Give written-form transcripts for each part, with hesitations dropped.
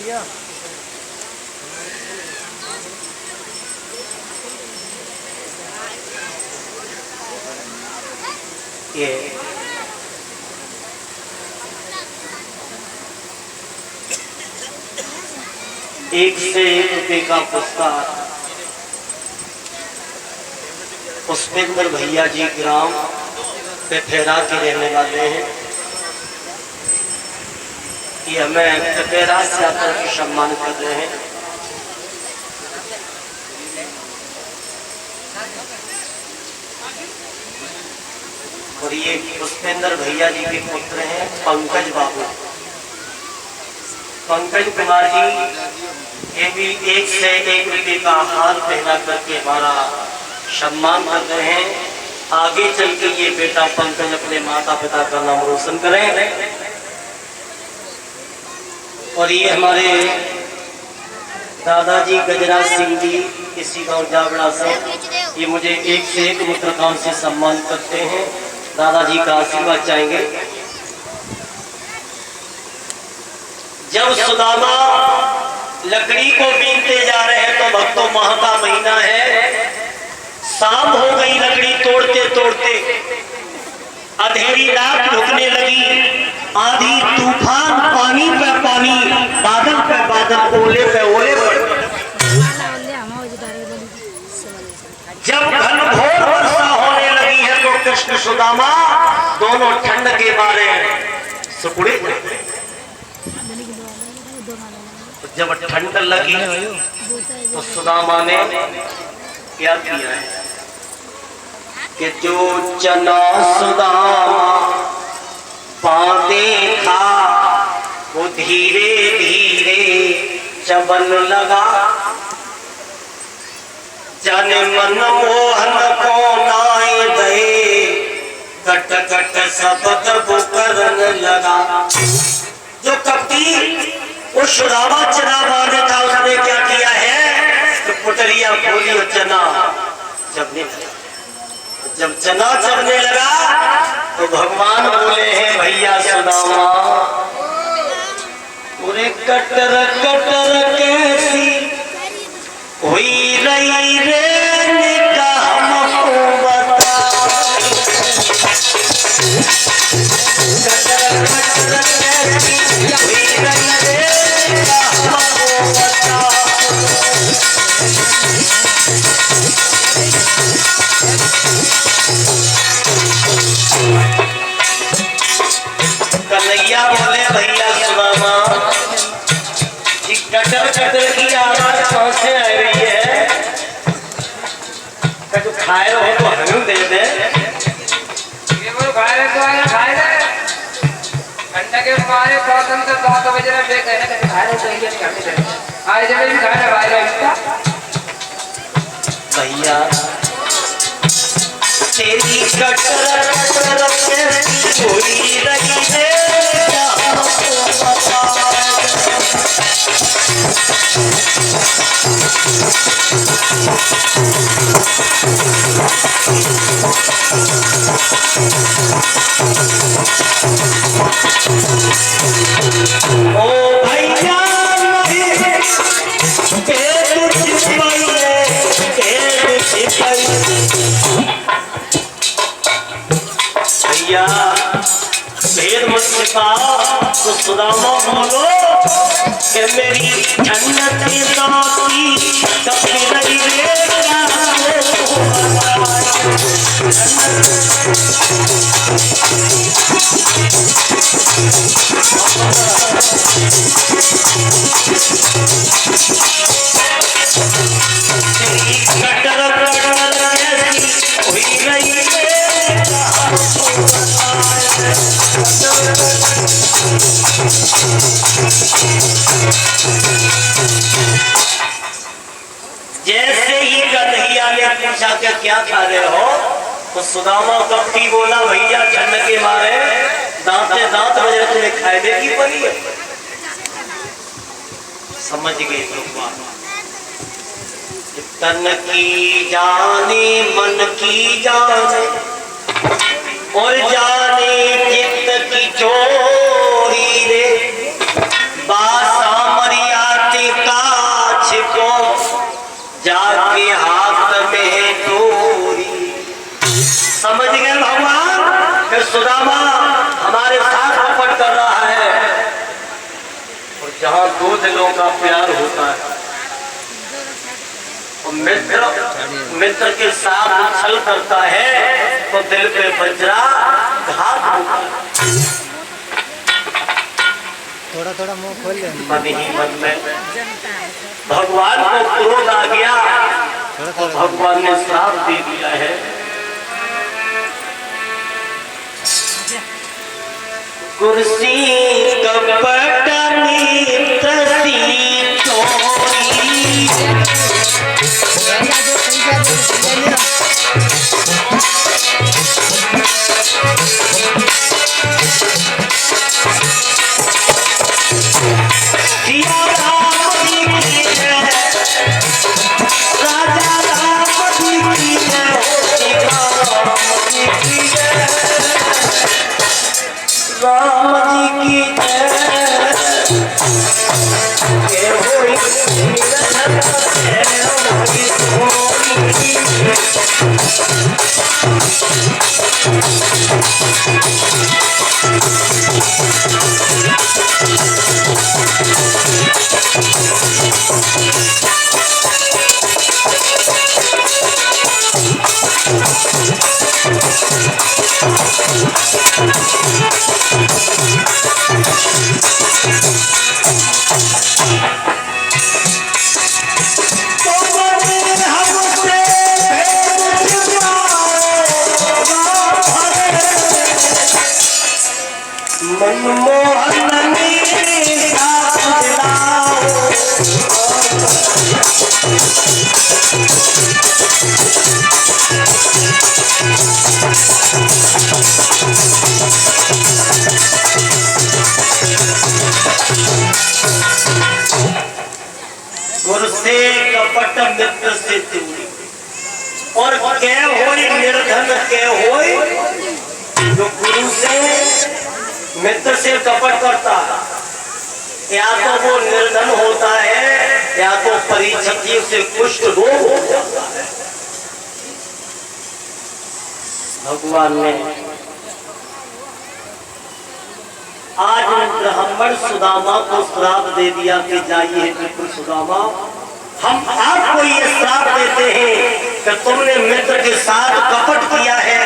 ये एक से ₹1 का पुरस्कार पुष्पेंद्र भैया जी ग्राम पेफेरा के रहने वाले हैं। कि हमें पेफेरा से आकर के सम्मान कर रहे हैं। और ये पुष्पेंद्र भैया जी के पुत्र हैं पंकज बाबू, पंकज कुमार जी। ये भी ₹1 से ₹1 का हार पहना करके हमारा सम्मान कर रहे हैं। आगे चल के ये बेटा पंकज अपने माता पिता का नाम रोशन करें। और ये हमारे दादाजी गजराज सिंह जी इसी गांव जावड़ा से, ये मुझे ₹1 से ₹1 मुद्राकांत से सम्मान करते हैं। दादाजी का आशीर्वाद चाहेंगे। जब सुदामा लकड़ी को बीनते जा रहे हैं तो भक्तों माह का महीना है, शाम हो गई, लकड़ी तोड़ते तोड़ते अंधेरी रात ढुकने लगी। आंधी तूफान, पानी पे पानी, बादल पे बादल, ओले पे ओले पड़ते। जब घनघोर वर्षा होने लगी है तो कृष्ण सुदामा दोनों ठंड के मारे सुकुड़े। जब ठंड लगी तो सुदामा ने क्या किया है कि जो चना सुदामा पाते था वो धीरे धीरे चबन लगा। जन मन मोहन को नाय दे, कट कट शब्द बुकरन लगा। जो कपटी वो सुदामा चना बांधे था, उसने क्या किया है तो पुटरिया बोली और चना चबने लगा। जब चना चबने लगा तो भगवान बोले हैं भैया सुदामा, पूरे कटर कटर कैसी हुई रही रे निकाह हमको बता। कटर कटर कैसी हुई रही रे निकाह हमको बता। कन्हैया बोले भैया सुदामा, कटर कटर की आवाज कहाँ से आ रही है? तो खाए रहो तो हमें दे दे। ये वो खाए रहे तो आया खाए रहे। घंटा के मारे 2 बजे ना बेच है ना, खाए रहे तो ये करने दे। आज जब भी खाए रहे भाई रहे भैया तेरी कटर कटर कैसी हुई रही है ओ भैया भैया भेद मत छिपाओ। तो सुदामा बोलो कि मेरी जन्नत की कभी रही जैसे ही कन्हैया ने पूछा कि क्या खा रहे हो, तो सुदामा कपटी बोला भैया ठंड के मारे दांते दांत बजे तुम्हें खाए की पड़ी है। समझ गए भगवान, तन की जाने मन की जाने और जाने चित्त की चोरी रे, बासा मरिया सुदामा हमारे साथ कपट कर रहा है, और जहां दो दिलों का प्यार होता है और मित्र के साथ छल करता है तो दिल पे वज्रा घात होता है। थोड़ा थोड़ा मुंह खोल ले। मन ही मन में भगवान को क्रोध आ गया और भगवान ने श्राप दे दिया है। कुर्सी कपट मित्र सी चोरी, राम जी की जय होई मनमोहन गुरु से कपट मित्र से दूरी, और के होई निर्धन के होई जो गुरु से मित्र से कपट करता है, या तो वो निर्धन होता है या तो परीक्षक जी से कुष्ठ रोग हो जाता है। भगवान ने आज ब्राह्मण सुदामा को श्राप दे दिया कि जाइए बिल्कुल सुदामा, हम आपको ये श्राप देते हैं कि तुमने मित्र के साथ कपट किया है,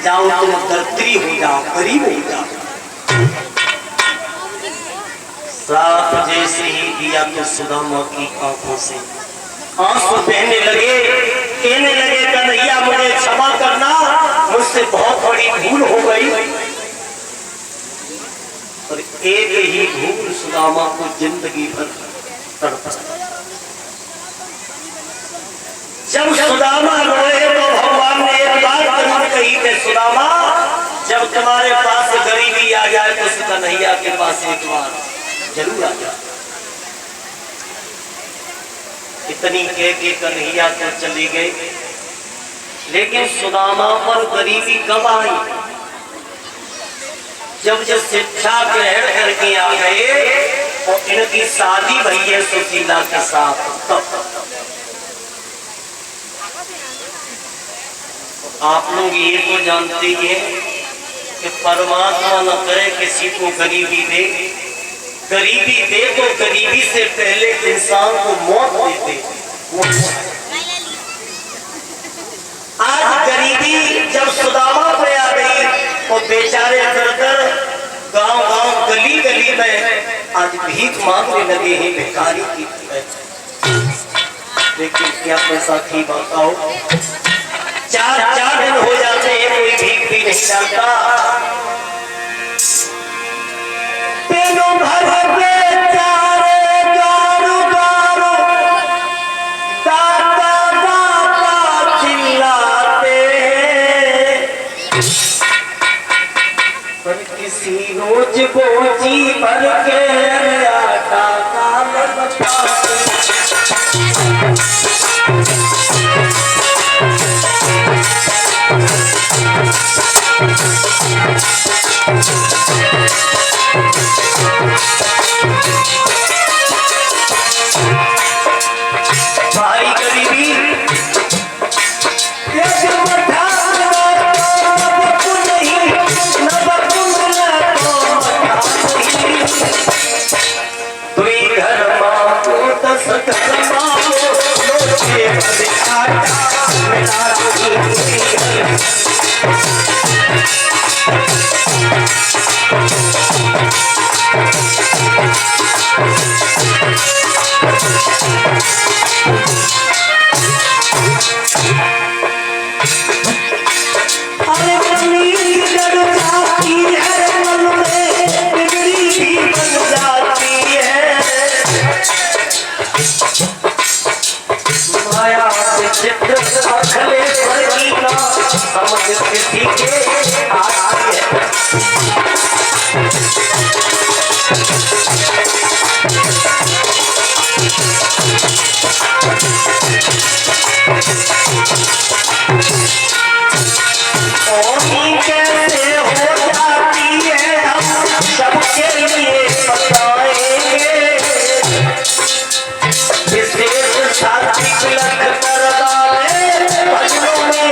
जाओ तुम दरिद्री हो जाओ, गरीब हो जाओ। श्राप जैसे ही दिया तो सुदामा की आंखों से आंसू बहने लगे, कहने लगे कन्हैया मुझे क्षमा करना, मुझसे बहुत बड़ी भूल हो गई। और एक ही भूल सुदामा को जिंदगी भर तड़पा। जब सुदामा रोए तो भगवान ने एक बात जरूर कही कि सुदामा जब तुम्हारे पास गरीबी आ जाए तो कन्हैया के पास एक बार जरूर आ जाए। इतनी कह के कन्हैया तो चली गई, लेकिन सुदामा पर गरीबी कब आई? जब शिक्षा ग्रहण करके आ गए और इनकी शादी भई है सुशीला के साथ, तब आप लोग ये तो जानते ही हैं कि परमात्मा न करे किसी को गरीबी दे, गरीबी दे तो गरीबी से पहले इंसान को मौत दे दे। आज गरीबी जब सुदामा पे आ गई तो बेचारे दर दर गांव गांव गली गली में आज भीख मांगने लगे हैं भिखारी की। लेकिन क्या पैसा थी बताओ, चार दिन हो जाते हैं कोई भीख भी नहीं डालता। पेनों भर के चारे गारू गारू दाता दाता चिल्लाते हैं, पर किसी रोज बोझी भर के आटा काल बताते। भाई गरीबी नहीं मस्त समाओ लोटे भर आटा मिला अरे कमी जड़ जाती है मन में बिगड़ी भी बन जाती है माया से चित्र अखले स्वर्गी ना समझ किसी के आती है कैसे हो जाती है हम सबके लिए बताएंगे विशेष सात्विक लख कर डाले भजनों में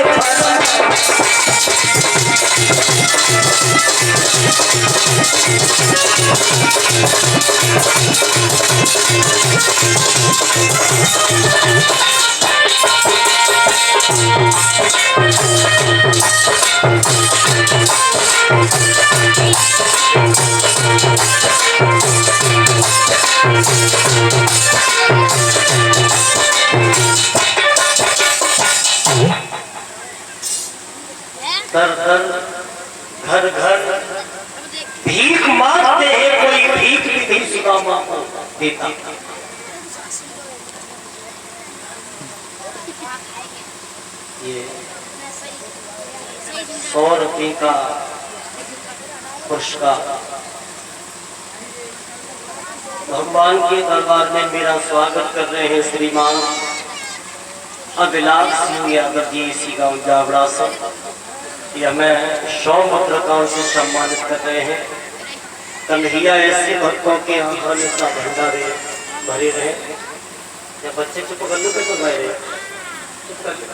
दर दर घर घर भीख मांगते हैं कोई भीख भी सुदामा को देता ये 100 रुपये का पुरस्कार भगवान के दरबार में मेरा स्वागत कर रहे हैं श्रीमान अभिलाष सिंह यादव जी इसी गाँव जावड़ा से या मैं 100 मुद्रकाओं से सम्मानित कर रहे हैं कन्हैया ऐसे भक्तों के यहाँ हमेशा भंडारे भरे रहे या बच्चे चुप कर लो तो रहे चुप कर लो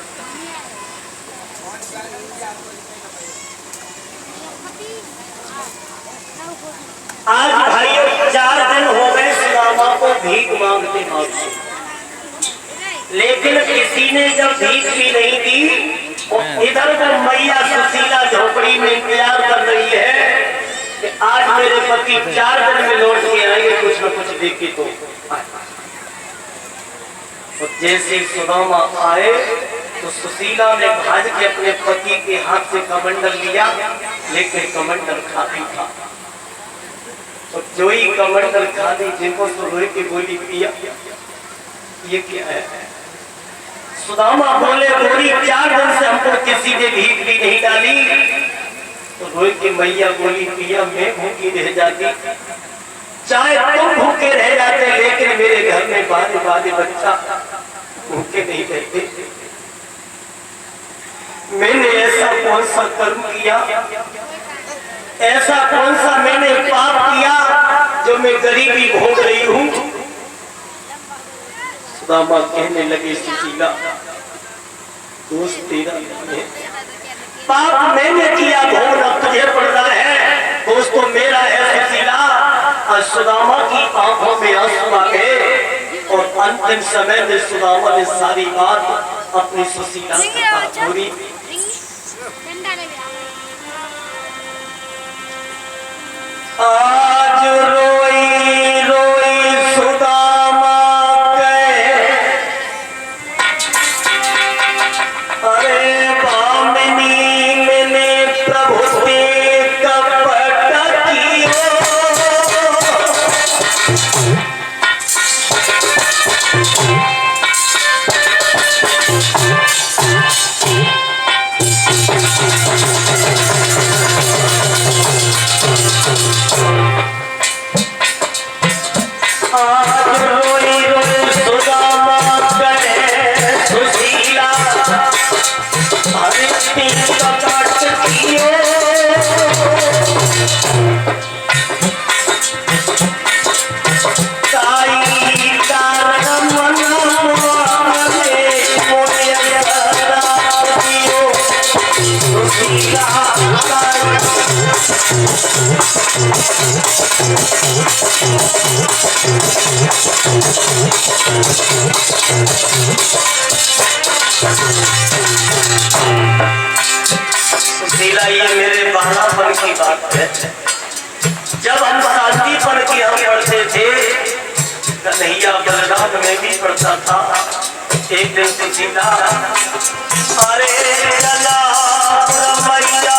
आज भाइयों 4 दिन हो गए सुदामा को भीख मांगते मांगते लेकिन किसी ने जब भीख भी नहीं दी इधर उधर मैया सुशीला झोपड़ी में इंतजार कर रही है कि आज मेरे पति 4 दिन में लौट के आएंगे कुछ न कुछ देखे तो जैसे सुदामा आए तो सुशीला ने भाज के अपने पति के हाथ से कमंडल लिया लेकिन कमंडल खाती था तो जो ही कमंडल खाती जिनको सुरोही की गोली पिया ये क्या है सुदामा बोले गोरी 4 दिन से हमको किसी ने भीख भी नहीं डाली तो रोहित की मैया गोली पिया मैं भूखी रह जाती चाहे तुम भूखे रह जाते लेकिन मेरे घर में बाले बाले बच्चा भूखे नहीं रहते मैंने ऐसा कौन सा कर्म किया ऐसा कौन सा मैंने पाप किया जो मैं गरीबी भोग रही हूँ सुदामा कहने लगे सुशीला दोस्त तेरा है पाप मैंने किया भोगना तुझे पड़ रहा है दोस्त तो मेरा है सुशीला और सुदामा की आंखों में आंसू आ गए और अंतिम समय में सुदामा ने सारी बात अपनी सुशीला से पूरी आज रोई रोई सुदामा गए अरे बामिनी मैंने प्रभु से कपट कियो सुशीला, ये मेरे बहनापन की बात है। जब हम शांतिपन की हम पढ़ते थे, कन्हैया बलराम में भी पढ़ता था। एक दिन सुशीला, अरे चला मैया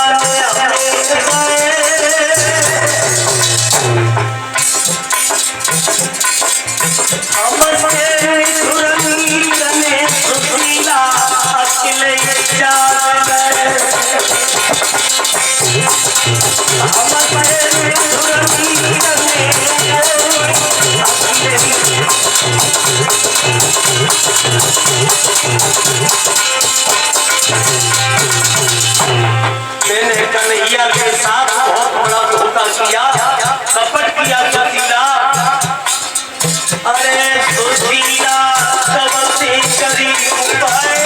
ने सुशीला अकेले मैंने कन्हैया के साथ बहुत बड़ा धोखा किया, कपट किया सुशीला। अरे सुशीला कब से करी उपाय,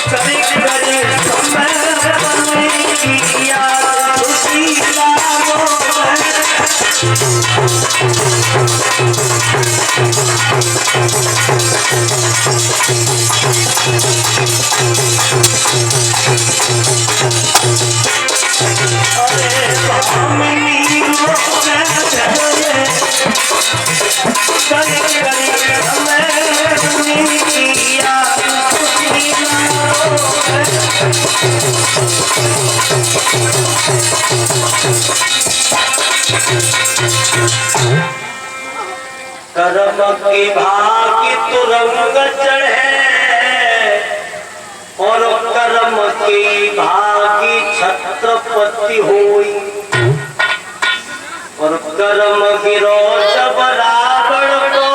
कन्हैया कर्म के भाग तुरंग चढ़े और कर्म के भागी छत्रपति होई, और कर्म गिरो जब रावण को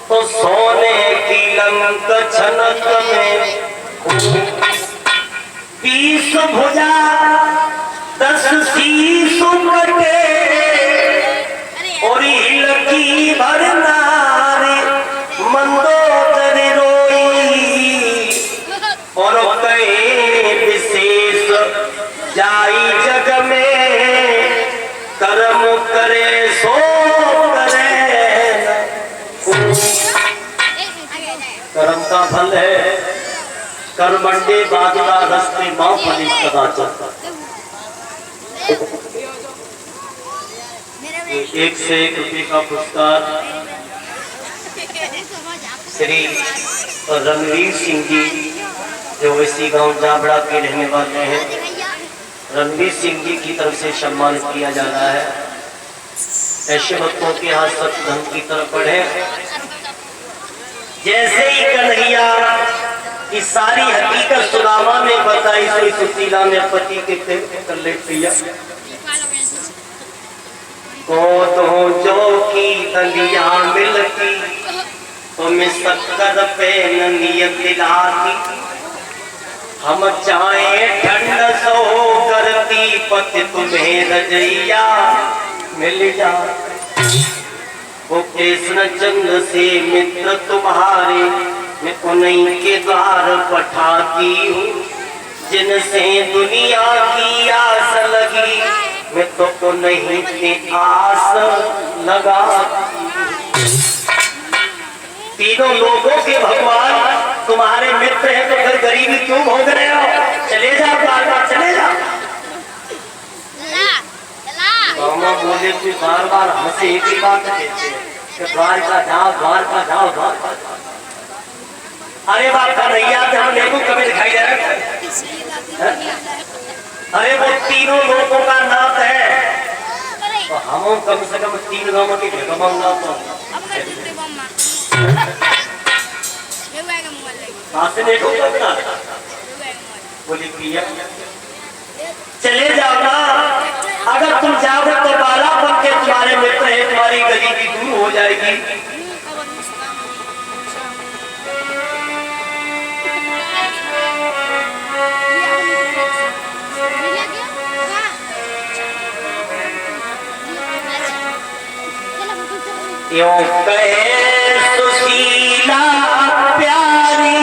तो सोने की लंक छनक में 20 भुजा 10 शीश कटे और लकी भर नारी मंदोदरी रोई, और कई विशेष जाई जग में कर्म करे सो करे। कर्म का फल है कर्मंडे बादला रस्ते मां फली कदाचन। एक से एक रुपये का पुरस्कार श्री रणवीर सिंह जी, जो इसी गांव जाबड़ा के रहने वाले हैं, रणवीर सिंह जी की तरफ से सम्मानित किया जा रहा है। ऐसे भक्तों के हाथ सच धन की तरफ बढ़े। जैसे ही कन्हैया की सारी हकीकत सुदामा ने बताई, श्री सुशीला ने पति के कर ले दिया। गोदों जो की दलिया मिलती तो मैं शक्कर पे नियत दिलाती, हम चाहे ठंड सो करती पति तुम्हें रजैया मिल जा। वो कृष्ण चंद्र से मित्र तुम्हारे मैं उन्हीं के द्वार पठाती हूँ, जिनसे दुनिया की आस लगी मैं तो नहीं थी आस लगा। तीनों लोगों के भगवान तुम्हारे मित्र हैं, तो फिर गरीबी क्यों भोग रहे हो? चले जाओ बार-बार, चले जाओ। मामा बोले कि बार-बार हमसे एक ही बात कहते हैं कि द्वारका जाओ, द्वारका जाओ, द्वारका जाओ। अरे बात कन्हैया तो हम देखो कभी दिखाई दे रहा है। अरे वो तीनों लोगों का नाथ है, तो हम कम से कम 3 गांवों के कमाऊंगा तो देखो बोली पिया चले जाओ ना, अगर तुम जाओगे तो बाला बन के तुम्हारे मित्र है, तुम्हारी गरीबी दूर हो जाएगी। यूं कहे सुशीला प्यारी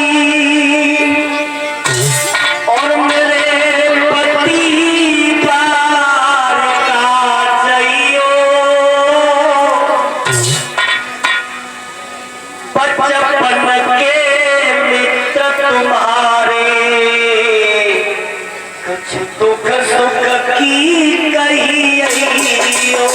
और मेरे पति प्यार का चाहिए, बचपन के मित्र तुम्हारे कुछ दुख सुख की कहियो।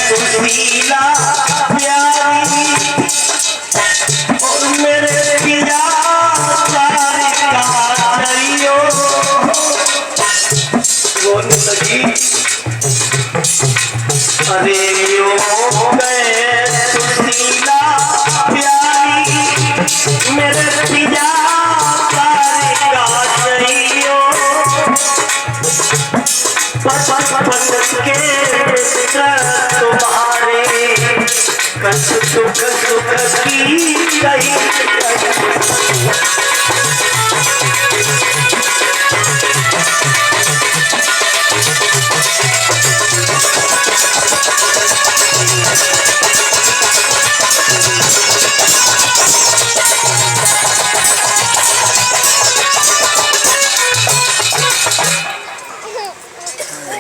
सुशीला प्यारी और मेरे पिया रोने लगी। अरे सुशीला प्यारी मेरे पिया के तुम्हारे कछ सुख सुख की कही।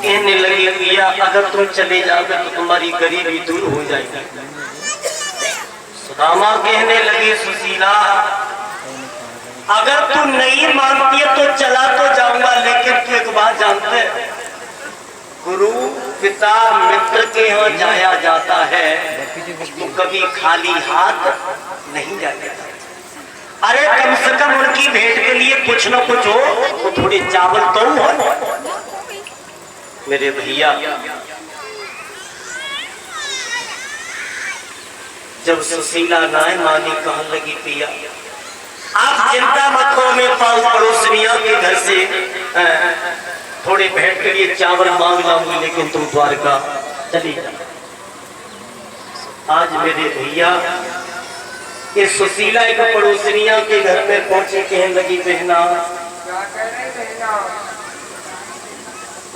कहने लगी पिया अगर तुम चले जाओगे तो तुम्हारी गरीबी दूर हो जाएगी। सुदामा कहने लगी सुशीला अगर तू नहीं मानती है तो चला तो जाऊंगा, लेकिन तू एक बात जानते गुरु पिता मित्र के यहाँ जाया जाता है तो कभी खाली हाथ नहीं जाता। अरे कम से कम उनकी भेंट के लिए कुछ न कुछ हो, तो थोड़े चावल तो हो। मेरे भैया जब सुशीला नाय मानी कहने लगी पिया आप चिंता मत करो, मैं पास पड़ोसनिया के घर से थोड़े भेंट के लिए चावल मांग लाऊंगी, लेकिन तुम द्वारका चली जाओ। आज मेरे भैया ये सुशीला एक पड़ोसनिया के घर में पहुंचे, कहने लगी बहना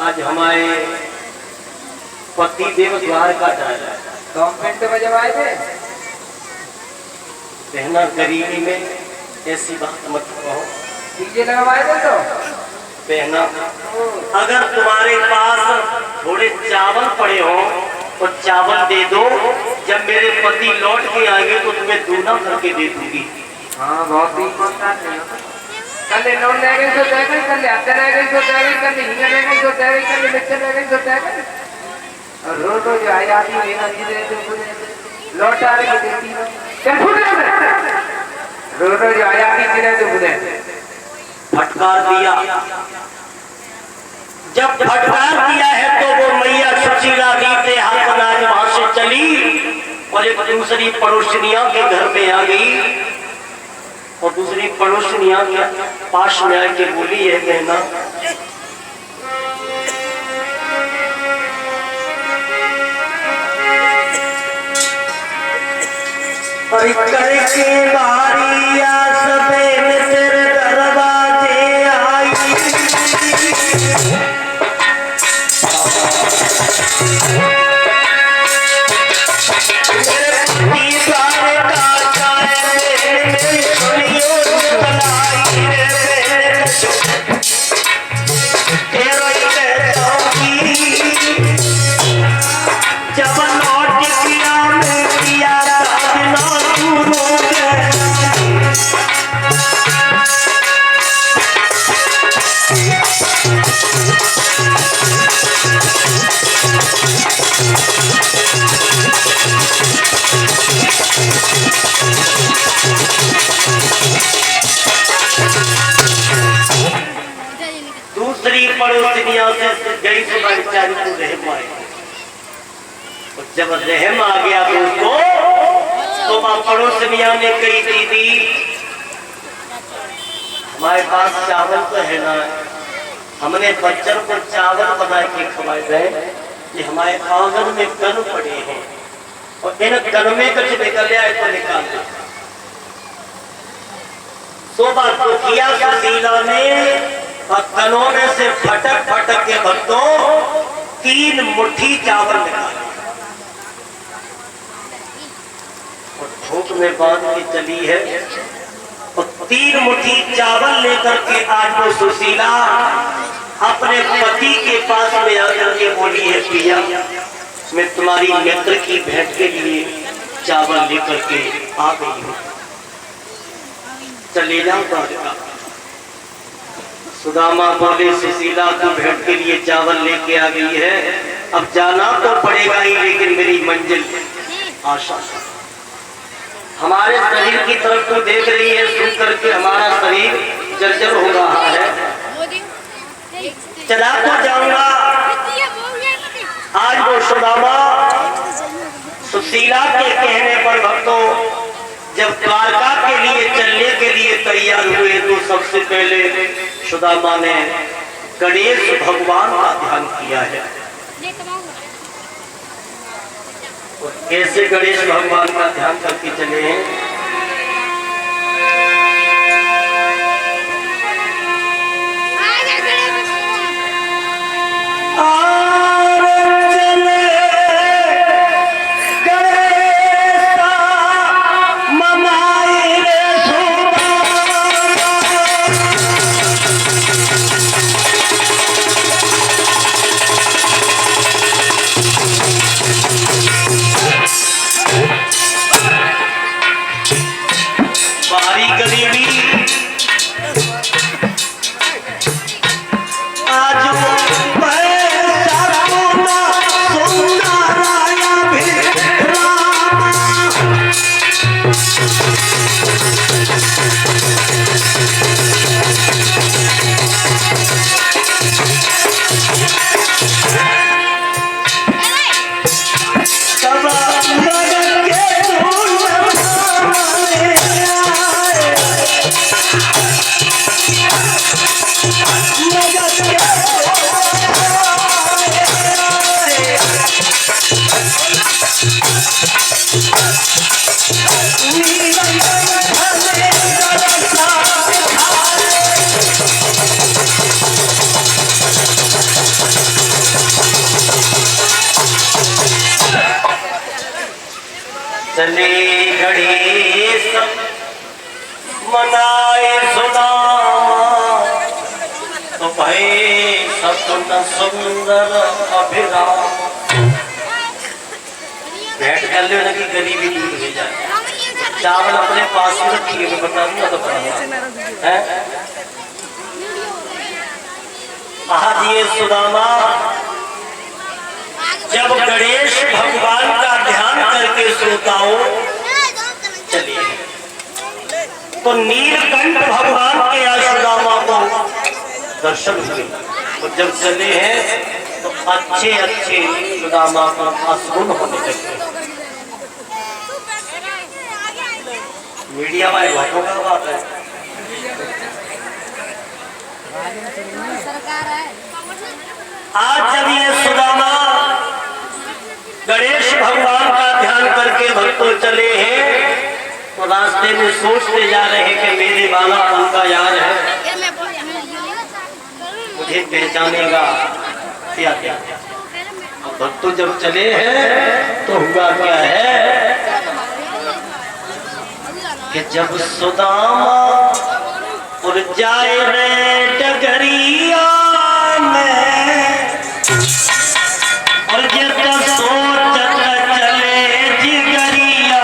आज हमारे पति देव द्वारका जा रहा है। 2 घंटे में जब आए थे बहना गरीबी में ऐसी बात मत कहो। डीजे लगवाए थे तो बहना अगर तुम्हारे पास थोड़े चावल पड़े हो तो चावल दे दो, जब मेरे पति लौट के आएंगे तो तुम्हें दूना करके दे दूंगी। हाँ बहुत ही कल नोट ले गई तो दे गई, कल आते रह गई तो दे गई, कल हिंगा ले गई तो दे गई, कल मिर्च ले गई तो दे गई, और रोज रोज आई आती मेरा जी दे दे लौट आ रही देती है। चल फुट रोज रोज आई आती जिने तो बुने फटकार दिया। जब फटकार दिया है तो वो मैया सुशीला रीते हाथ बनाए वहां से चली और एक दूसरी पड़ोसनिया के घर में आ गई, और दूसरी पड़ोसनिया के पास में आके बोली है कहना करके बारिया सबे तेरे दरवाजे आई, जब लौट किया मैं किया से गई तो बेचारी को रहम आए, और जब रहम आ गया दोस्तों तो वहां पड़ोस मियाँ ने कही दीदी हमारे पास चावल तो है ना, हमने बच्चों को चावल बना के खवाए गए, ये हमारे आंगन में कन पड़े हैं और इन कन में कुछ निकल आए तो निकाल दे। सोबा तो किया सुशीला ने और कनों में से फटक फटक के भक्तों 3 मुट्ठी चावल निकाले और धूप में बांध के चली है, और 3 मुट्ठी चावल लेकर के आज वो सुशीला अपने पति के पास में आकर के बोली है पिया मैं तुम्हारी मित्र की भेंट के लिए चावल लेकर के आ गई हूँ, चले जाओ द्वारका। सुदामा बोले सुशीला को भेंट के लिए चावल लेके आ गई है, अब जाना तो पड़ेगा ही, लेकिन मेरी मंजिल आशा हमारे शरीर की तरफ तो देख रही है, सुन करके हमारा शरीर जर्जर हो रहा है, चला तो जाऊंगा। आज वो सुदामा सुशीला के कहने पर भक्तों जब द्वारका के लिए चलने के लिए तैयार हुए तो सबसे पहले सुदामा ने गणेश भगवान का ध्यान किया है। कैसे गणेश भगवान का ध्यान करके चले हैं? चले गणेश मनाए सुदामा तो भय सतुन सुंदर अभिराम। भेंट कर ले कि गरीबी दूर हो जाए, चावल अपने पास में रखिए, मैं बता दूंगा तो है। आज ये सुदामा जब गणेश भगवान का ध्यान करके सोता हो चलिए तो नीलकंठ भगवान के सुदामा को दर्शन हुए, तो जब चले हैं तो अच्छे अच्छे सुदामा को अशुभ होने लगे। मीडिया में बातों का बात है, आज जब ये सुदामा गणेश भगवान का ध्यान करके भक्तों चले हैं तो रास्ते में सोचते जा रहे हैं कि मेरे वाला उनका यार है, मुझे पहचानेगा क्या क्या। अब भक्तों जब चले हैं तो हुआ क्या है कि जब सुदामा उड़ जाए रे डगरिया में और जब सोच चले जिगरिया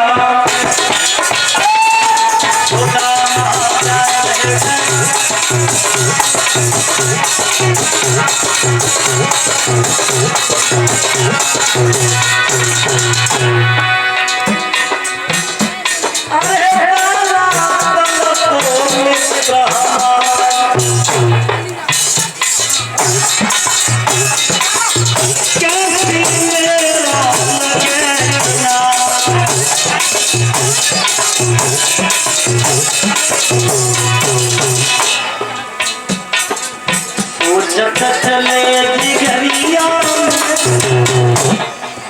सोचत चले जिगरिया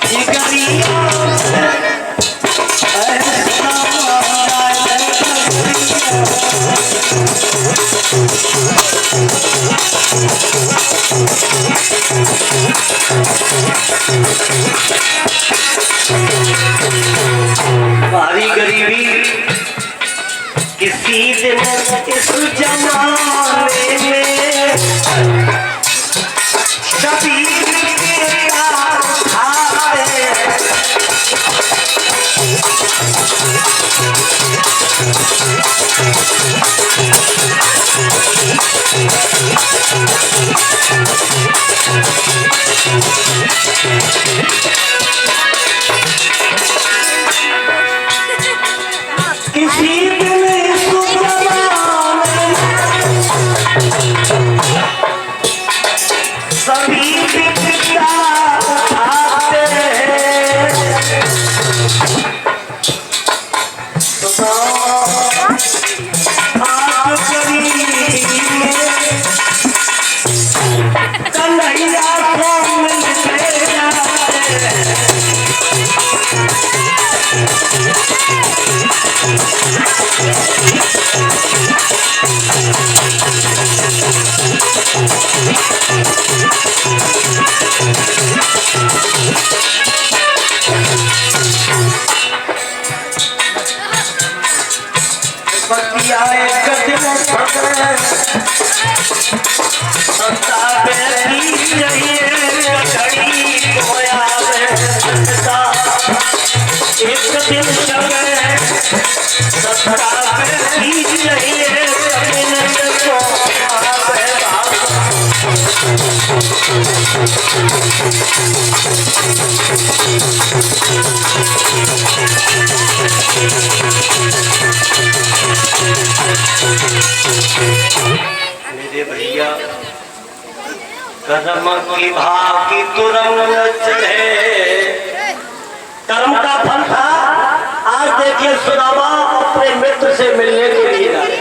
जिगरिया हमारी गरीबी किसी दिन इस जमाने में कभी किसी दिन इस जमाने में सभी बिकता आते हैं आप गरीबी में कन्हैया को मिलते जाते हैं। बतिया एक दिन पकड़े सत्ता बेटी चाहिए घड़ी कोया सत्ता एक दिन चले सत्ता बेटी चाहिए को मेरे भैया कर्म की भाव की तुरंग चढ़े कर्म का फल था। आज देखिए सुदामा अपने मित्र से मिलने के लिए आए।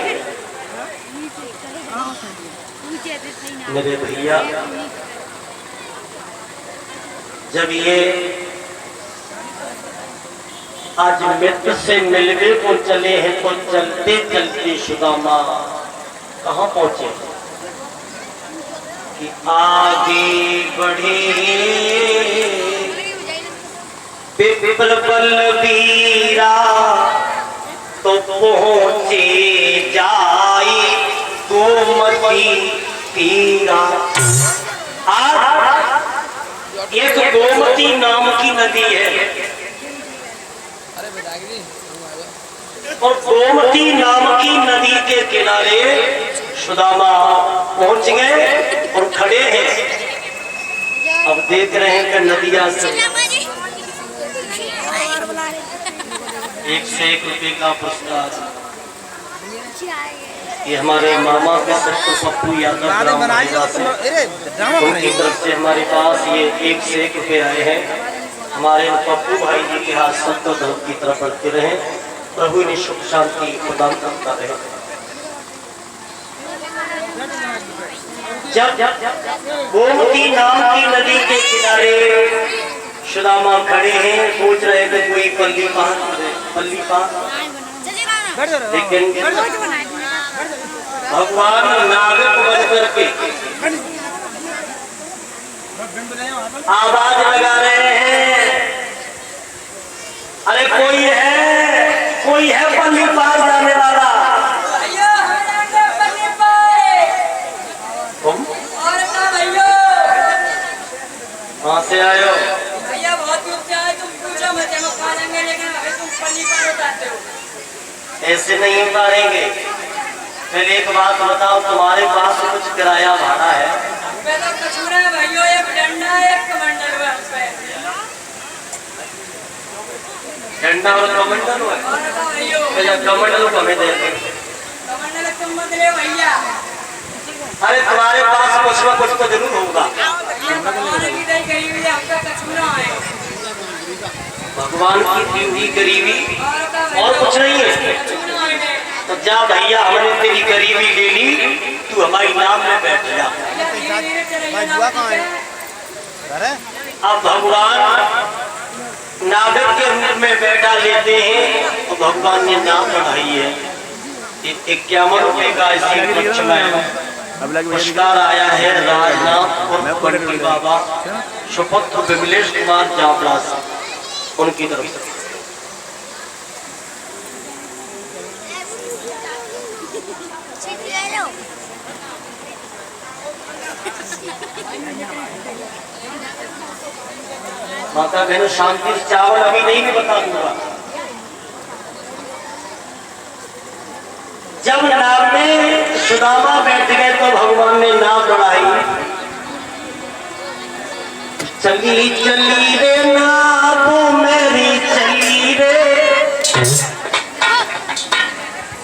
मेरे भैया जब ये आज मित्र से मिलने को चले हैं तो चलते चलते सुदामा कहाँ पहुंचे कि आगे बढ़े पिपल बलबीरा तो पहुंचे जाई गोमती तीरा। आज एक गोमती नाम की नदी है और गोमती नाम की नदी के किनारे सुदामा पहुंच गए और खड़े हैं। अब देख रहे हैं कि नदिया से 1 से 1 रुपए का पुरस्कार ये हमारे मामा के सत्य पप्पू यादव उनकी तरफ से हमारे पास ये 1 से 1 रुपए आए हैं। हमारे पप्पू भाई जी के हाथ सत्य धर्म की तरफ बढ़ते रहे। प्रभु ने सुख शांति प्रदान करता रहे। जब गोमती नाम की नदी के किनारे सुदामा खड़े हैं सोच रहे थे कोई पल्ली पार लेकिन भगवान नागक बन करके आवाज लगा रहे हैं अरे कोई है पल्ली पार जाने वाला। कहाँ से आए हो? भैया बहुत दूर से आए। तुम पूछो मत हम खा लेंगे लेकिन अभी तुम पल्ली पार उतारते हो। ऐसे नहीं उतारेंगे। फिर एक बात बताओ तुम्हारे पास कुछ किराया भाड़ा है? तो कचूरा है भैया एक डंडा एक कमंडल है। डंडा और कमंडल है कमंडल को हमें दे कमंडल तुम मत ले भैया। अरे तुम्हारे पास कुछ न कुछ तो जरूर होगा। भगवान की दी हुई गरीबी और कुछ नहीं है। तो जा भैया, हमने तेरी गरीबी ले ली, तू हमारी नाव में बैठ जा। भैया धीरे धीरे चले भाई जाना बुआ कहाँ है? पीछे। अरे अब भगवान नाविक के रूप में बैठा लेते हैं, तो भगवान ने नाव बढ़ाई है। 51 रुपए का इसी पक्ष में पुरस्कार आया है राजनाथ और बंटी बाबा सुपुत्र विमलेश कुमार जावला से, उनकी तरफ से। माता बहनों, शांति से चावल अभी नहीं भी बता दूंगा। जब नाव में सुदामा बैठ गए तो भगवान ने नाव बढ़ाई। चली चली रे नाव मेरी चली रे।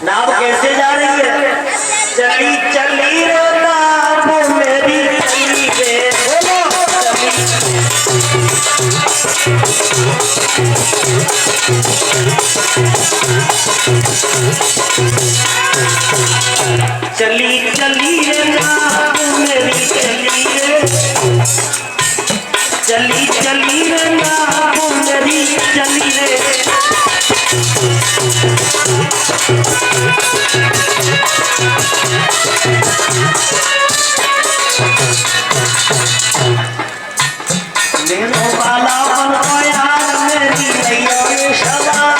नाव कैसे जा रही है? चली चली रे नाव मेरी चली रे। बोलो चली चली रे नाव मेरी चली रे। चली चली रे नाव मेरी चली रे। मेरो वाला बन गया मेरी नैया में सवार।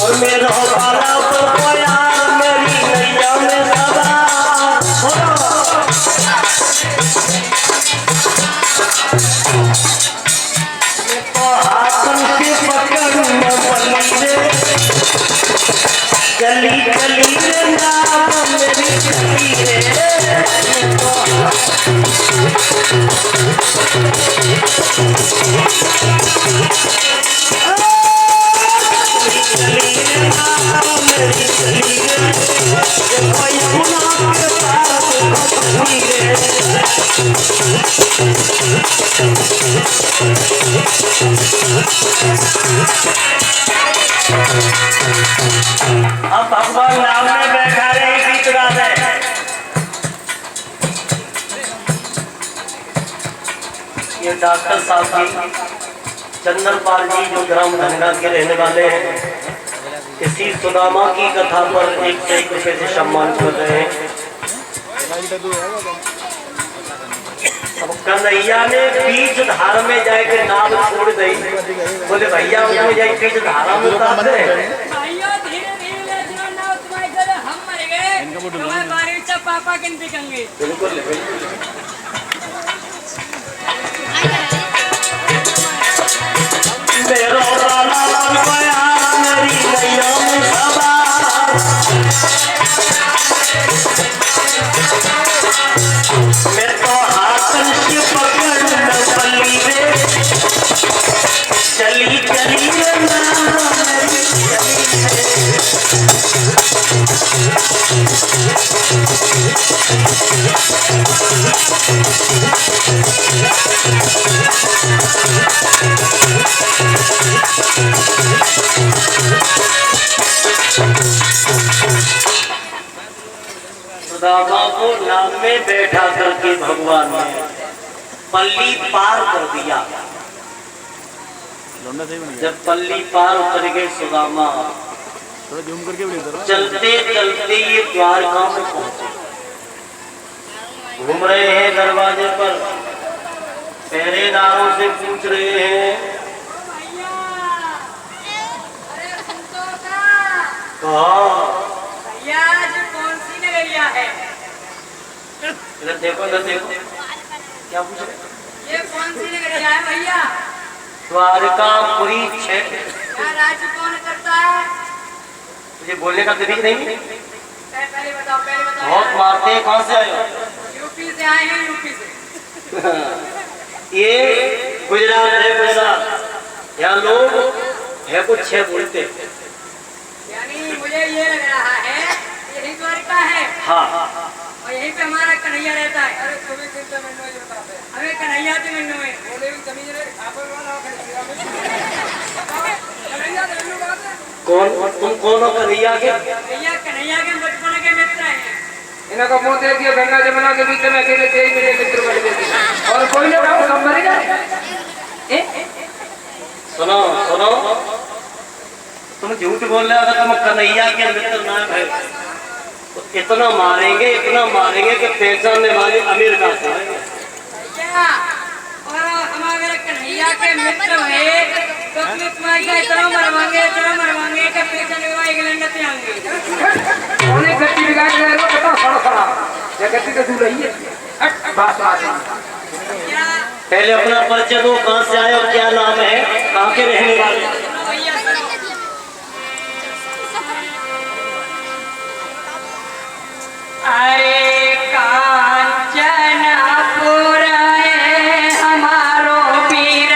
और मेरो वाला बन गया मेरी नैया में सवार। तो हाथन से पकड़ना पली रे। चली चली रे नाव मेरी चली रे। अब भगवान नाव में बैठा रहे गीत गा रहे। ये डॉक्टर साहब जी चंदन पाल जी जो ग्राम धनगा के रहने वाले हैं, इसी सुदामा की कथा पर 1 रुपए से सम्मान कर रहे हैं। अब कन्हैया ने बीच धार में जाके नाव छोड़ दी। बोले भैया उसमें जाए बीच धारा में उतार दे। भैया धीरे धीरे ले चलो नाव, तुम्हारे घर हम मर गए, तुम्हारे बारे में पापा किन बिकेंगे। बिल्कुल मेरो वाला बन गया मेरी नैया में सवार। मैं तो हाथन से पकड़ना पली रे। चली चली रे नाव मेरी चली रे। सुदामा को नाव में बैठा करके भगवान ने पल्ली पार कर दिया। जब पल्ली पार उतर गए सुदामा, चलते चलते ये द्वारका में पहुंचे। घूम रहे हैं दरवाजे पर, पहरेदारों से पूछ रहे हैं भैया अरे तुम तो का कहा भैया आज कौन सी नगरिया है? इधर देखो इधर देखो, क्या पूछ रहे? ये कौन सी नगरिया है भैया? द्वारकापुरी क्षेत्र। क्या राज्य कौन करता है? तुझे बोलने का तरीका नहीं? पहले बताओ बहुत मारते हैं। कहाँ से आए हो? यूपी से आए हैं, यूपी से। ये गुजरात है, गुजरात। यहाँ लोग है कुछ 6 बोलते। यानी मुझे ये लग रहा है यही द्वारका है। हाँ। और यहीं पे हमारा कन्हैया रहता है। अरे तुम्हें चिंता में नहीं होता है। हमें कन्हैया तो मिलने में बोले भी जमीन रे आपन वाला कन्हैया देनु बात है। कौन तुम कौन हो कन्हैया के? कन्हैया के बचपन के मित्र हैं। इन्हें को मुंह देख के गंगा जमुना के बीच में अकेले तेज मेरे मित्र बन गए और कोई ना सब मरेगा। सुनो सुनो, तुम झूठ बोल रहे हो। अगर तुम कन्हैया के मित्र ना है तो इतना मारेंगे कि पहचानने वाले अमेरिका से आएंगे। क्या और हम अगर कन्हैया के मित्र हुए तो अपने तुम्हारे इतना मरवाएंगे कि पहचानने वाले इंग्लैंड से आएंगे। उन्हें गति बिगाड़ रहे हो पता सड़ा सड़ा ये गति तो दूर रही है। बात क्या पहले अपना परिचय दो, कहाँ से आए और क्या नाम है, कहाँ के रहने वाले? भैया सुनो, अरे कांचनपुर है हमारो वीर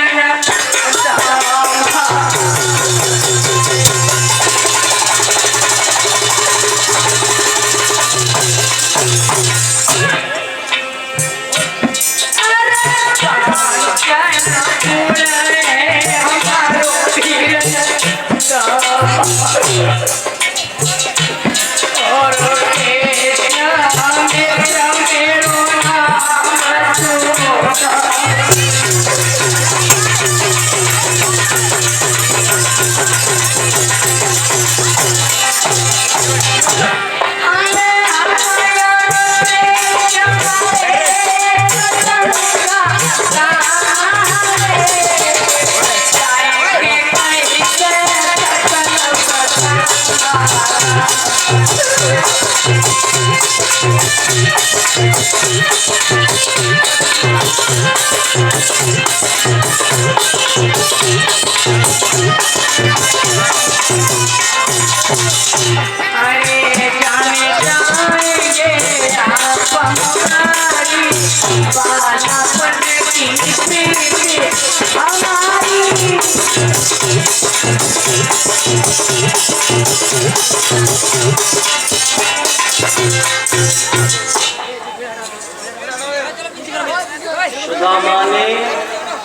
सुदामा ने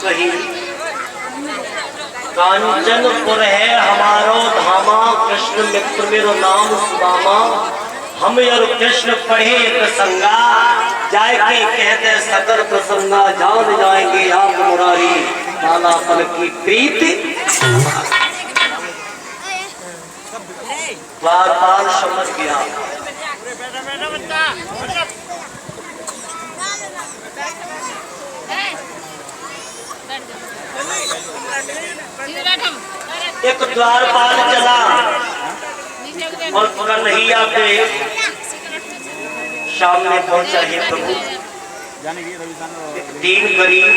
कही, कांचनपुर है हमारो धामा, कृष्ण मित्र मेरो नाम सुदामा। हम और कृष्ण पढ़े प्रसंगा, जाय के कहते सकर प्रसंगा। जान जाएंगे आप मुरारी, नाना पल की प्रीति। द्वारपाल समझ गया। एक द्वारपाल चला और कन्हैया पे सामने पहुंचा। हे प्रभु, एक दीन गरीब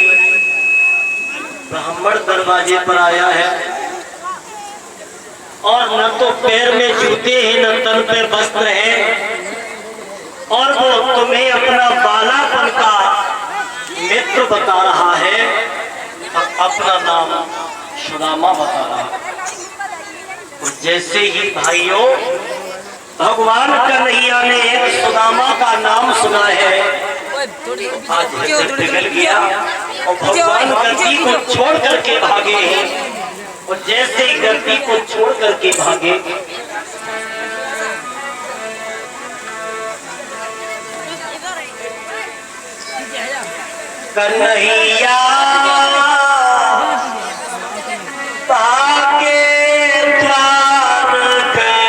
ब्राह्मण दरवाजे पर आया है और न तो पैर में जूते हैं न तन पे वस्त्र है, और वो तुम्हें अपना बालापन का मित्र बता रहा है और अपना नाम सुदामा बता रहा है। तो जैसे ही भाइयों भगवान कन्हैया ने एक सुदामा का नाम सुना है, आज हृदय पिघल गया और भगवान गति को छोड़ करके भागे हैं। और जैसे ही गति को छोड़ करके भागे, कन्हैया पाके द्वार गए।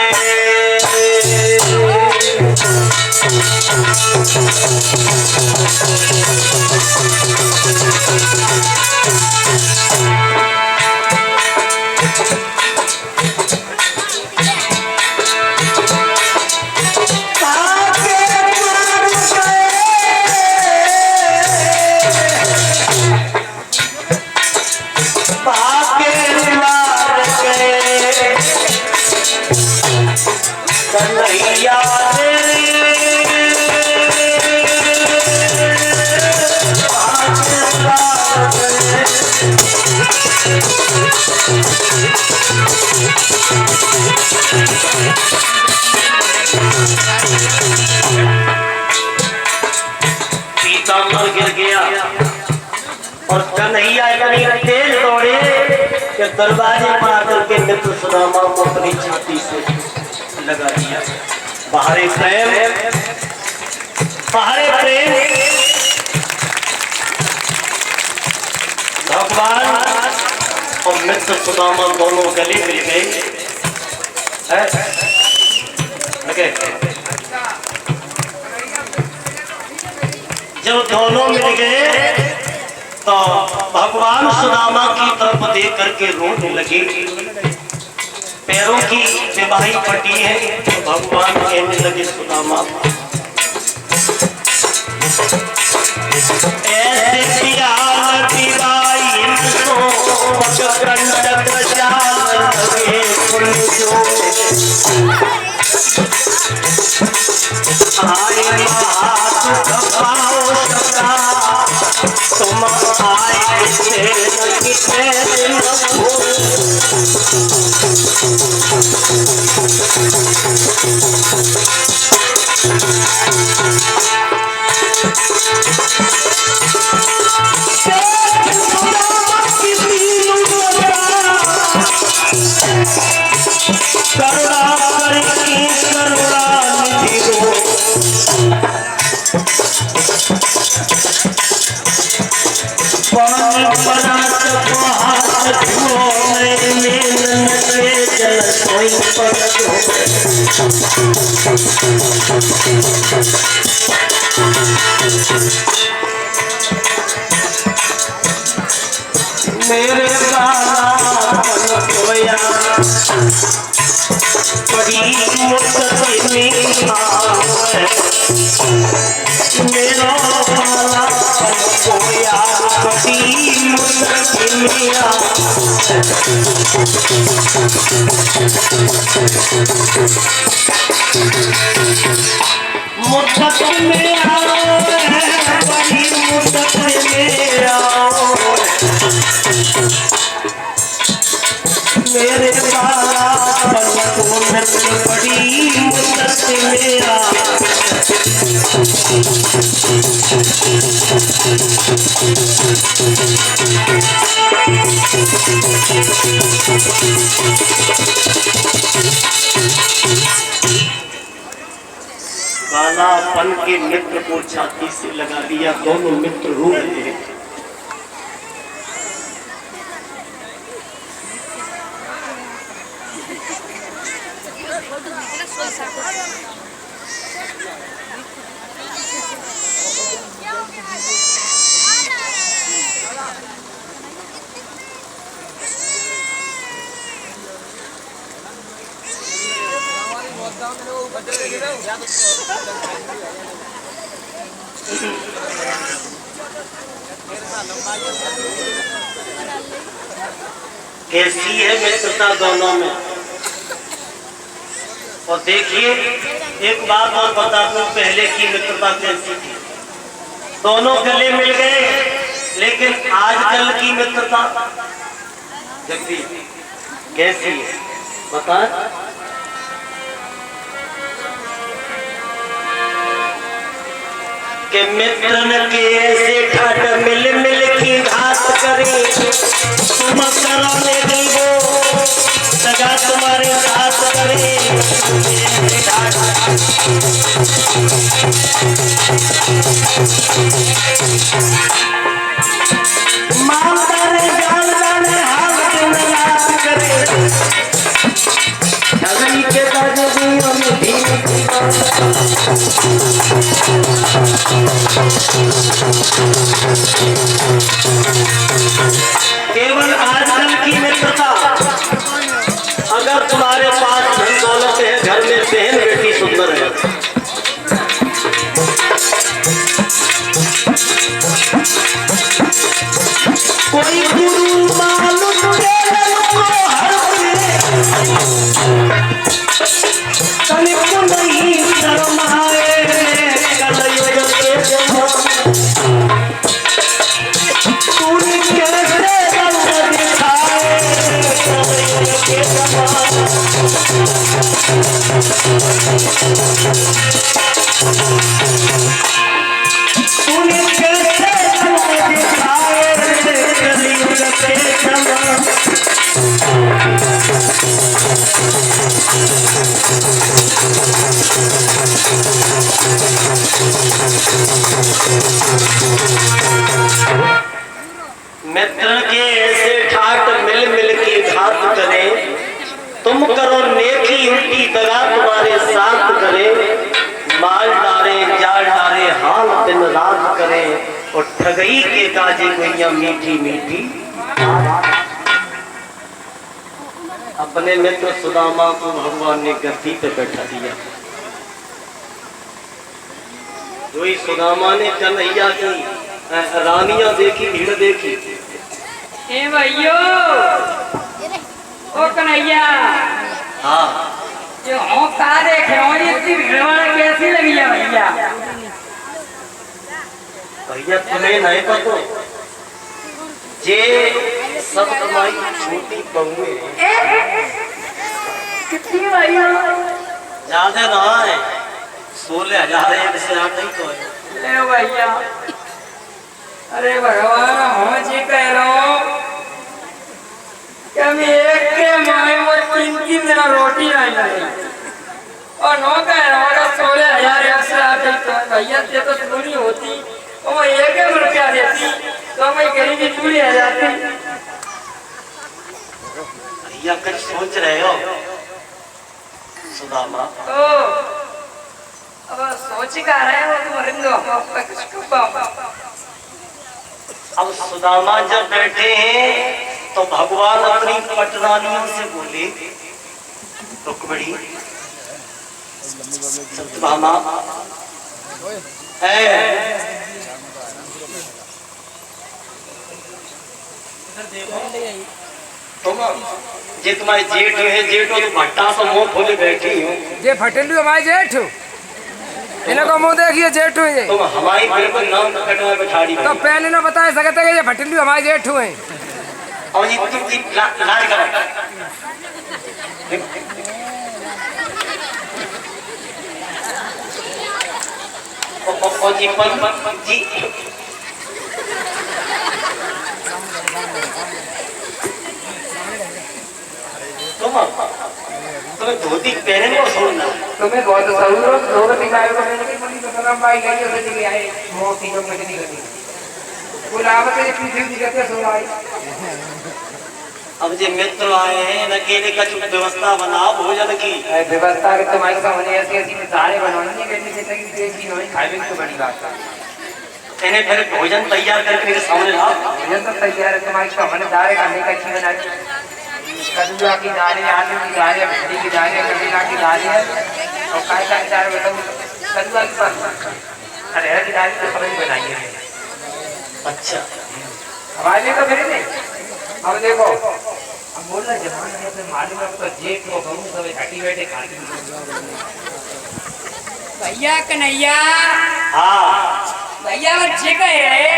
गिर गया और कन्हैया इतनी तेज दौड़े कि दरवाजे पर आकर के मित्र सुदामा को अपनी छाती से लगा दिया। बाहरे प्रेम भगवान और मित्र सुदामा दोनों गले मिल गए। जब दोनों मिल गए तो भगवान सुदामा की तरफ देख करके रोने लगे। पैरों की विवाही फटी है तो भगवान कहने लगे सुदामा ऐसे प्यार दिवाई कंटक जाल लगे आए तुम आए करुणा करके करुणा निधि हो पानी बना सबको हाथ धो मेरे मिलन के जल सोई पर मेरे बाला पन खोया बड़ी मुश्किल में आवे मेरा बाला पन खोया बड़ी मुश्किल में आवे मुश्किल में आओ बड़ी मुश्किल में आओ मेरे बाला बड़ी मुश्किल में बालापन के मित्र को छाती से लगा दिया। दोनों मित्र रो रहे हैं। कैसी है मित्रता दोनों में। और देखिए एक बात और बता दूं, पहले की मित्रता कैसी थी। दोनों गले मिल गए, लेकिन आजकल की मित्रता जगदीश कैसी है बता। के मित्रन के ऐसे ठाट मिल मिल की घात करे, तुम कराने दी वो सगा तुम्हारे साथ करे। मालदाने जानदाने हाल दिन रात करे, नगरी के ताजदियों में भी केवल आजकल की मित्रता। अगर तुम्हारे पास धन दौलत है, घर में बहन बेटी सुंदर है, कोई गुरु मालूम को नहीं शर्माए तूने कैसे के जवान मित्र के ऐसे ठाट मिल मिल के घात करे, तुम करो नेकी उल्टी दगा तुम्हारे साथ करे, माल डारे जाल डारे हाल दिन रात करे, और ठगई के काजे गोइयां मीठी मीठी। अपने मित्र सुदामा को भगवान ने गद्दी पे बैठा दिया। जो ही सुदामा ने कन्हैया की रानियां देखी, भीड़ देखी। ए भैयो ओ कन्हैया, हाँ जो हम का देख रहे हो, इतनी भीड़ वाला कैसी लगी है भैया? भैया तुम्हें नहीं पता, जे सब तुम्हारी छोटी बहुएं कितनी भैया? ज्यादा ना है, 16,000 है, इससे आप नहीं तो है। ले भैया, अरे भगवान हम जी कह रहा हूँ कि हम एक के माए वो 3-3 दिन रोटी नहीं लगी, और नो कह रहा हूँ 16,000 एक्स्ट्रा आते तो भैया से तो पूरी होती, और वो 1 रुपया देती तो मैं गरीबी पूरी आ जाती। भैया कुछ सोच रहे हो सुदामा? तो अब सोच का रहे हो तुम रिंदो कुछ कब? अब सुदामा जब बैठे हैं तो भगवान अपनी पटरानियों से बोले, रुक्मिणी सत्यभामा तुम जे तुम्हारे जेठ है, जेठ हो तो भट्टा सा मुंह खोले बैठी हो। जे फटेलू हमारे जेठ इनको मुंह देखिए जेठ हुए, तुम हमारी बिल्कुल नाम कटवा बिठाड़ी तो पहले ना बता सकते कि ये फटेलू हमारे जेठ हुए। और ये तुम लाड करो और जी पन जी तुम्हें धोती पहने को छोड़ना, तुम्हें बहुत जरूर दो दिखाए को मैंने की मनी तो सलाम भाई गई उसे चली आए मोती जो मुझे नहीं करती गुलाब के पीछे दिखते सो भाई। अब जे मित्र आए हैं न केले का चुप व्यवस्था बनाओ भोजन की। व्यवस्था के तुम्हारे सामने ऐसी ऐसी मिसालें बनानी है कि जैसे कि देसी नहीं खाए तो बड़ी बात है। इन्हें फिर भोजन तैयार करके मेरे सामने लाओ। भोजन तो तैयार है, तुम्हारी सामने दाल खाने का अच्छी बनाई, कद्दू की दालें, आलू की दालें, भिंडी की दालें, कदीमा की दालें और काय का दाल बताऊँ कद्दू की पास अरहर की दाल तो समझ बनाई है। अच्छा हमारे लिए तो फिर नहीं। अब देखो अब बोलना जमाना है तो मालूम है तो जेठ को बहू सब घाटी बैठे खाती भैया कन्हैया, हाँ भैया बच्चे कह रहे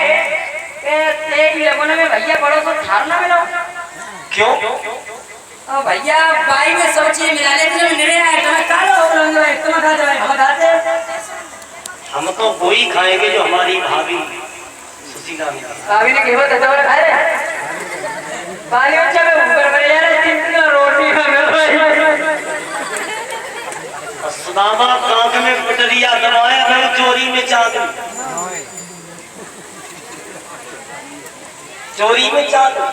एक लगन में भैया बड़ो तो ठारना मिलो क्यों? भैया बाई में सब चीज मिला लेते हैं, निरे आए तुम्हें कालो रंग है, तुम्हें खा जाए हम खाते। हम तो वही खाएंगे जो हमारी भाभी सुशीला ने खाया। भाभी ने केवल दजवर खाए रे पानी उच्चा में ऊपर पर यार 3 रोटी हमें और सुदामा कांख में पटरिया दबाया, मैं चोरी में चादर, चोरी में चादर।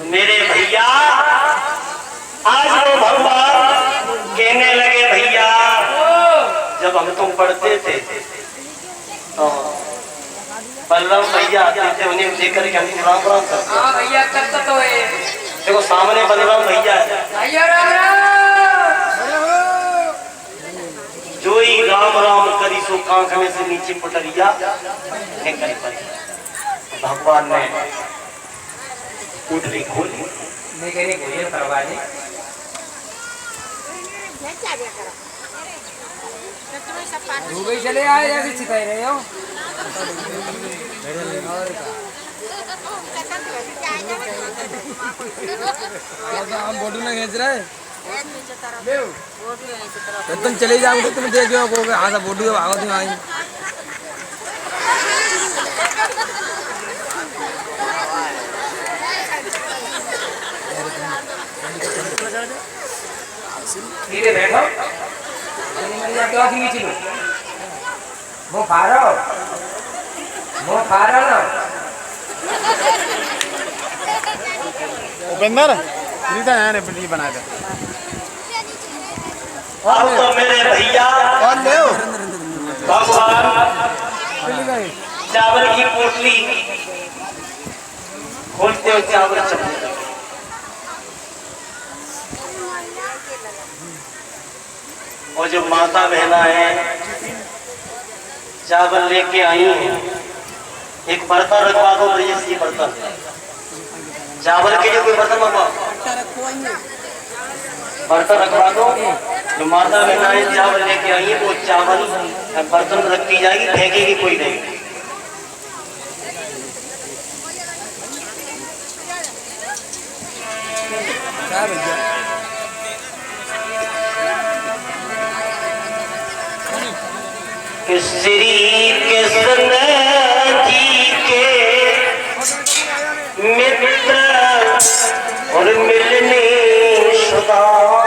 मेरे भैया आज तो भगवान कहने लगे, भैया जब हम तुम पढ़ते थे तो बलराम भैया आते थे, उन्हें लेकर के हम राम राम करते। हाँ भैया करता तो है, देखो सामने बलराम भैया है, भैया राम राम। जो ही राम राम करी सो कांख में से नीचे पटरिया निकल पड़ी। भगवान ने उठली खोली, मेरे भोजन करवाने दुबई चले आए या भी सिखाई रहे हो। हम बोटू में खींच रहे तुम चले जाओगे, तुम देखो हाँ सब बोटू भागो तुम आई सीधे बैठो क्या खींच लो मुंह फाड़ो ना उपेंद्र सीधा है ने पिंडी बना दे अब तो मेरे भैया और ले भगवान चावल की पोटली खोलते हो चावल चलते और जो माता बहना है चावल लेके आई है एक बर्तन रखवा दो ब्रजेश बर्तन चावल के लिए कोई बर्तन मंगवाओ बर्तन रखवा दो जो माता बहनाएं चावल लेके आई है वो चावल बर्तन में रखी जाएगी फेंकेगी कोई नहीं श्री कृष्ण जी के मित्र और मिलने सुदामा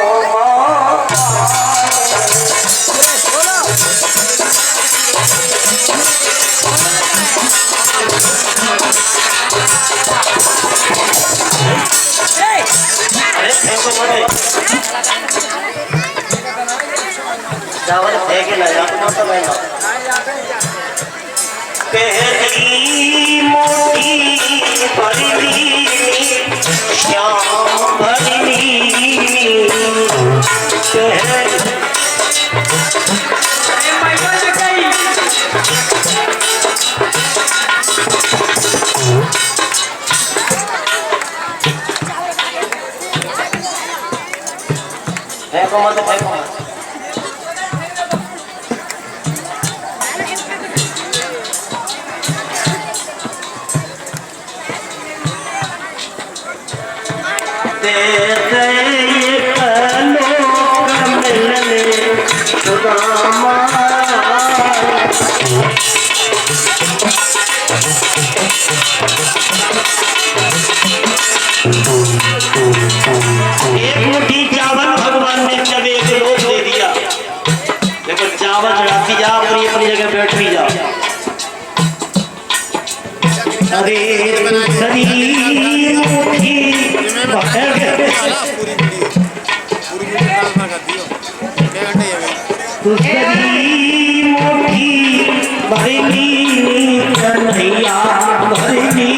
चावल फेंके ना पहली मोटी भरनी श्याम भरनी फेंको मत फेंको मत एक मुट्ठी चावल भगवान ने जब एक लोग दे दिया देखो चावल चढ़ाती जा अपनी अपनी जगह बैठ भी जा अरे सरी मुट्ठी भरनी कन्हैया भरनी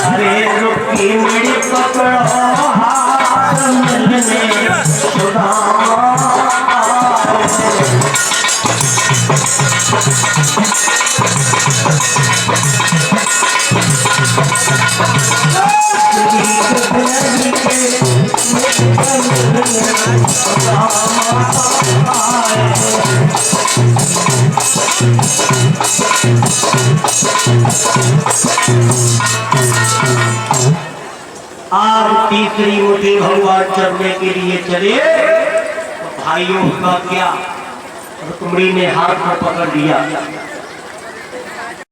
अरे रुकी मेरी पकड़ो हाथ मिलने आज तीसरी मुट्ठी भगवान चढ़ने के लिए चले तो भाइयों का क्या रुक्मिणी ने हाथ में पकड़ लिया